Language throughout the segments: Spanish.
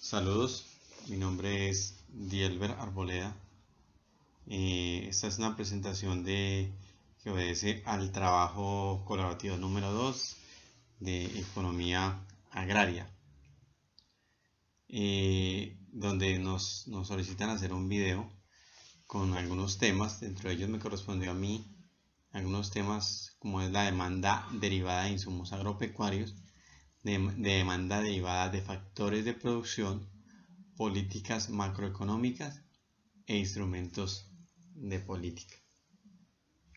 Saludos, mi nombre es Dielber Arboleda. Esta es una presentación que obedece al trabajo colaborativo número 2 de Economía Agraria, donde nos solicitan hacer un video con algunos temas. Dentro de ellos me correspondió a mí algunos temas como es la demanda derivada de insumos agropecuarios, de demanda derivada de factores de producción, políticas macroeconómicas e instrumentos de política.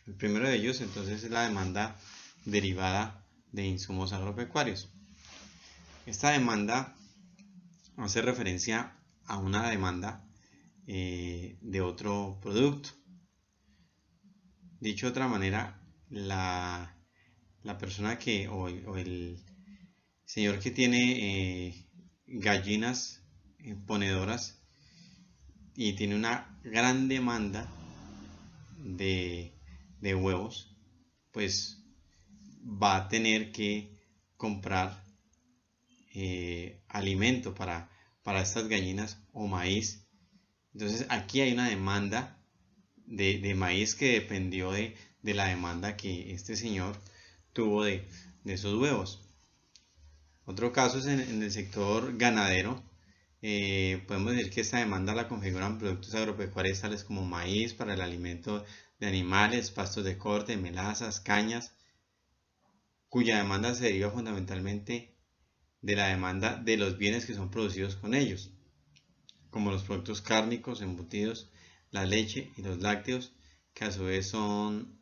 El primero de ellos entonces es la demanda derivada de insumos agropecuarios. Esta demanda hace referencia a una demanda de otro producto. Dicho de otra manera, la persona o el señor que tiene gallinas ponedoras y tiene una gran demanda de huevos, pues va a tener que comprar alimento para estas gallinas o maíz. Entonces aquí hay una demanda de maíz que dependió de la demanda que este señor tuvo de esos huevos. Otro caso es en el sector ganadero. Podemos decir que esta demanda la configuran productos agropecuarios tales como maíz para el alimento de animales, pastos de corte, melazas, cañas, cuya demanda se deriva fundamentalmente de la demanda de los bienes que son producidos con ellos, como los productos cárnicos, embutidos, la leche y los lácteos, que a su vez son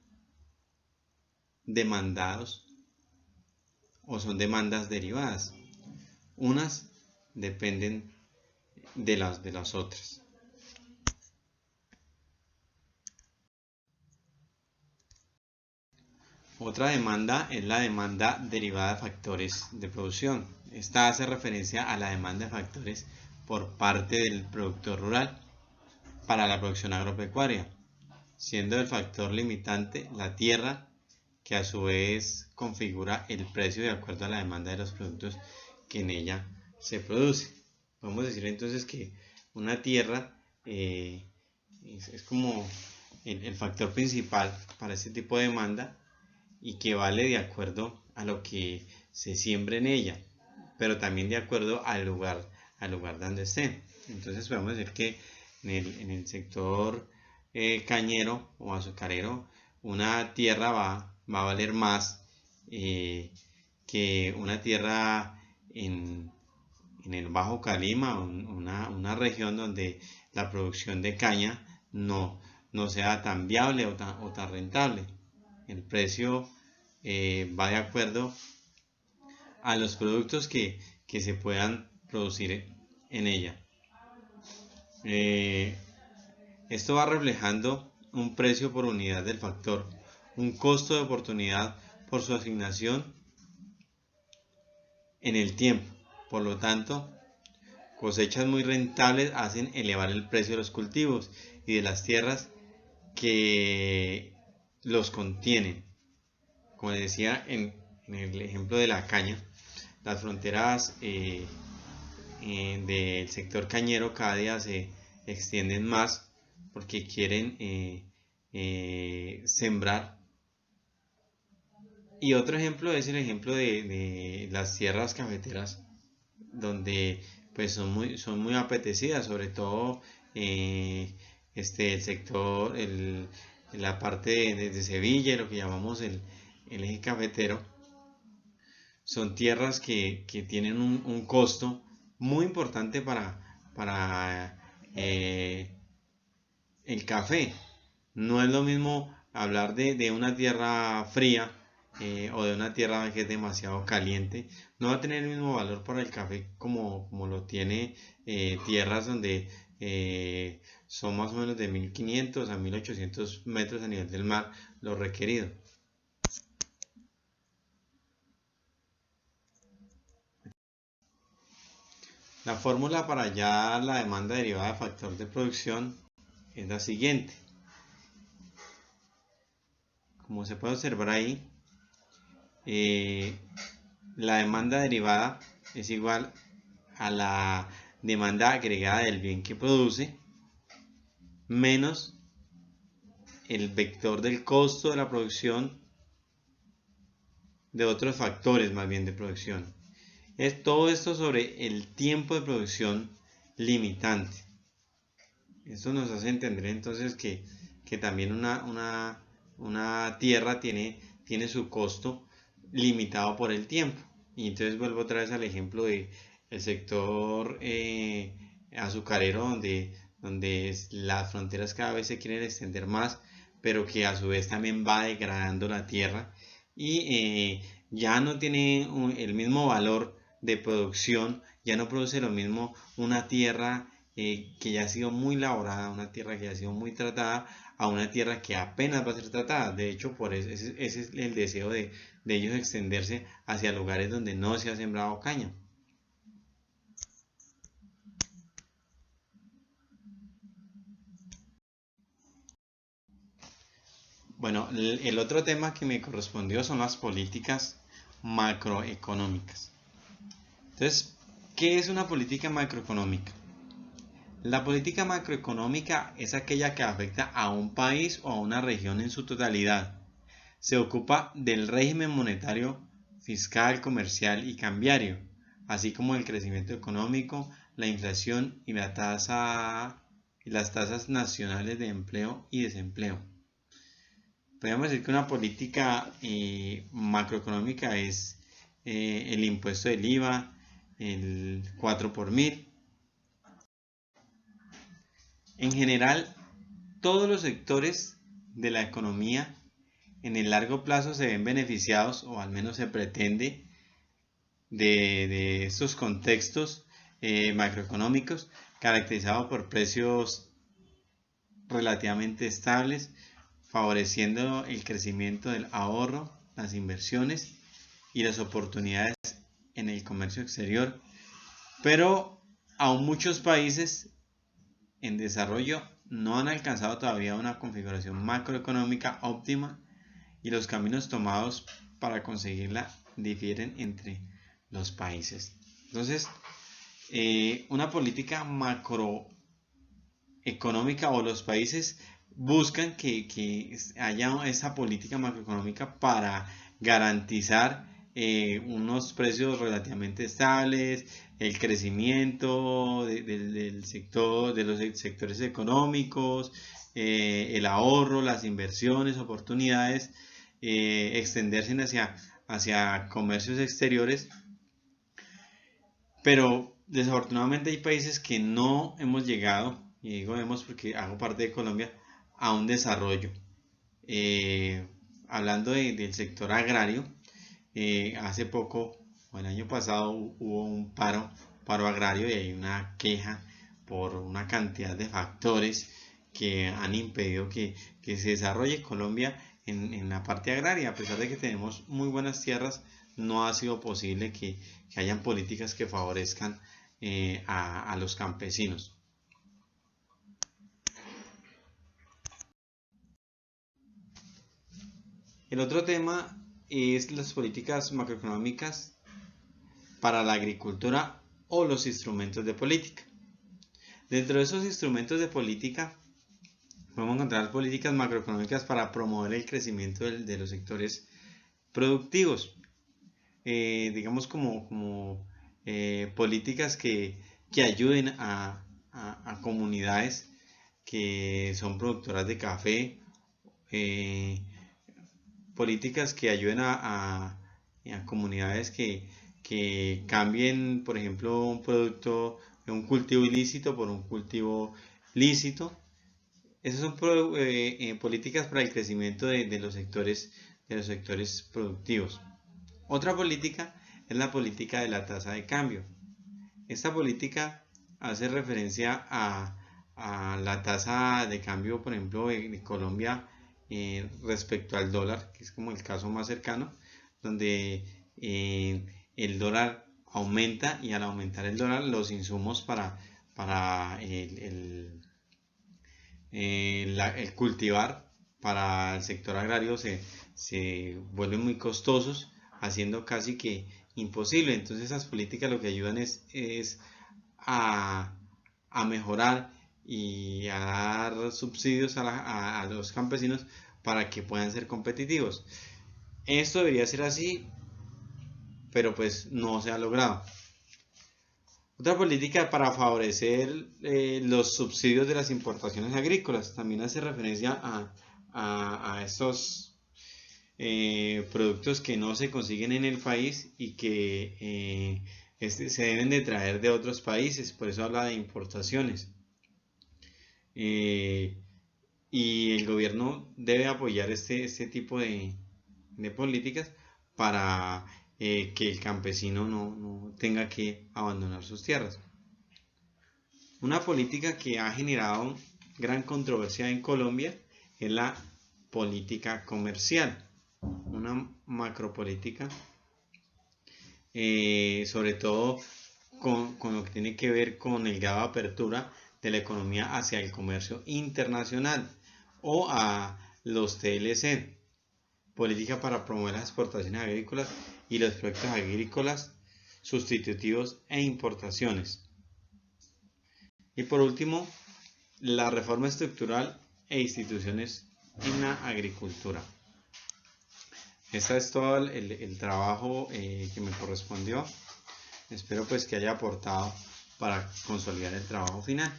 demandados o son demandas derivadas. Unas dependen de las otras. Otra demanda es la demanda derivada de factores de producción. Esta hace referencia a la demanda de factores por parte del productor rural para la producción agropecuaria, siendo el factor limitante la tierra, que a su vez configura el precio de acuerdo a la demanda de los productos que en ella se produce. Podemos decir entonces que una tierra es como el factor principal para este tipo de demanda y que vale de acuerdo a lo que se siembre en ella, pero también de acuerdo al lugar donde esté. Entonces podemos decir que en el sector cañero o azucarero, una tierra va a valer más que una tierra en el Bajo Calima, una región donde la producción de caña no sea tan viable o tan rentable. El precio va de acuerdo a los productos que se puedan producir en ella. Esto va reflejando un precio por unidad del factor, un costo de oportunidad por su asignación en el tiempo. Por lo tanto, cosechas muy rentables hacen elevar el precio de los cultivos y de las tierras que los contienen. Como les decía en el ejemplo de la caña, las fronteras del sector cañero cada día se extienden más porque quieren sembrar. Y otro ejemplo es el ejemplo de las tierras cafeteras, donde pues son muy apetecidas, sobre todo el sector, la parte de Sevilla, lo que llamamos el eje cafetero. Son tierras que tienen un costo muy importante para el café. No es lo mismo hablar de una tierra fría o de una tierra que es demasiado caliente. No va a tener el mismo valor para el café como lo tiene tierras donde son más o menos de 1500 a 1800 metros a nivel del mar lo requerido. La fórmula para hallar la demanda derivada de factor de producción es la siguiente. Como se puede observar ahí, la demanda derivada es igual a la demanda agregada del bien que produce menos el vector del costo de la producción de otros factores más bien de producción. Es todo esto sobre el tiempo de producción limitante. Esto nos hace entender entonces que también una tierra tiene su costo limitado por el tiempo. Y entonces vuelvo otra vez al ejemplo de el sector azucarero, donde las fronteras cada vez se quieren extender más, pero que a su vez también va degradando la tierra y ya no tiene el mismo valor de producción, ya no produce lo mismo una tierra que ya ha sido muy laborada, una tierra que ya ha sido muy tratada, a una tierra que apenas va a ser tratada. De hecho, por eso, ese es el deseo de ellos extenderse hacia lugares donde no se ha sembrado caña. Bueno, el otro tema que me correspondió son las políticas macroeconómicas. Entonces, ¿qué es una política macroeconómica? La política macroeconómica es aquella que afecta a un país o a una región en su totalidad. Se ocupa del régimen monetario, fiscal, comercial y cambiario, así como el crecimiento económico, la inflación y las tasas nacionales de empleo y desempleo. Podríamos decir que una política macroeconómica es el impuesto del IVA, el 4 por mil. En general, todos los sectores de la economía en el largo plazo se ven beneficiados, o al menos se pretende, de estos contextos macroeconómicos caracterizados por precios relativamente estables, favoreciendo el crecimiento del ahorro, las inversiones y las oportunidades en el comercio exterior. Pero aún muchos países en desarrollo no han alcanzado todavía una configuración macroeconómica óptima y los caminos tomados para conseguirla difieren entre los países. Entonces, una política macroeconómica, o los países buscan que haya esa política macroeconómica para garantizar unos precios relativamente estables, el crecimiento del sector, de los sectores económicos, el ahorro, las inversiones, oportunidades, extenderse hacia comercios exteriores. Pero desafortunadamente hay países que no hemos llegado, y digo hemos porque hago parte de Colombia, a un desarrollo. Hablando del sector agrario, hace poco, o el año pasado, hubo un paro agrario y hay una queja por una cantidad de factores que han impedido que se desarrolle Colombia en la parte agraria. A pesar de que tenemos muy buenas tierras, no ha sido posible que hayan políticas que favorezcan a los campesinos. El otro tema es las políticas macroeconómicas para la agricultura o los instrumentos de política. Dentro de esos instrumentos de política podemos encontrar políticas macroeconómicas para promover el crecimiento de los sectores productivos. Digamos como políticas que ayuden a comunidades que son productoras de café, políticas que ayuden a comunidades que cambien, por ejemplo, un producto, un cultivo ilícito por un cultivo lícito. Esas son políticas para el crecimiento de los sectores productivos. Otra política es la política de la tasa de cambio. Esta política hace referencia a la tasa de cambio, por ejemplo, de Colombia respecto al dólar, que es como el caso más cercano, donde el dólar aumenta, y al aumentar el dólar, los insumos para el cultivar para el sector agrario se vuelven muy costosos, haciendo casi que imposible. Entonces esas políticas lo que ayudan es a mejorar y a dar subsidios a los campesinos para que puedan ser competitivos. Esto debería ser así, pero pues no se ha logrado. Otra política para favorecer los subsidios de las importaciones agrícolas también hace referencia a estos productos que no se consiguen en el país y que se deben de traer de otros países, por eso habla de importaciones. Y el gobierno debe apoyar este tipo de políticas para que el campesino no tenga que abandonar sus tierras. Una política que ha generado gran controversia en Colombia es la política comercial, una macropolítica, sobre todo con lo que tiene que ver con el grado de apertura de la economía hacia el comercio internacional o a los TLC, política para promover las exportaciones agrícolas y los proyectos agrícolas sustitutivos e importaciones. Y por último, la reforma estructural e instituciones en la agricultura. Este es todo el trabajo que me correspondió. Espero pues que haya aportado para consolidar el trabajo final.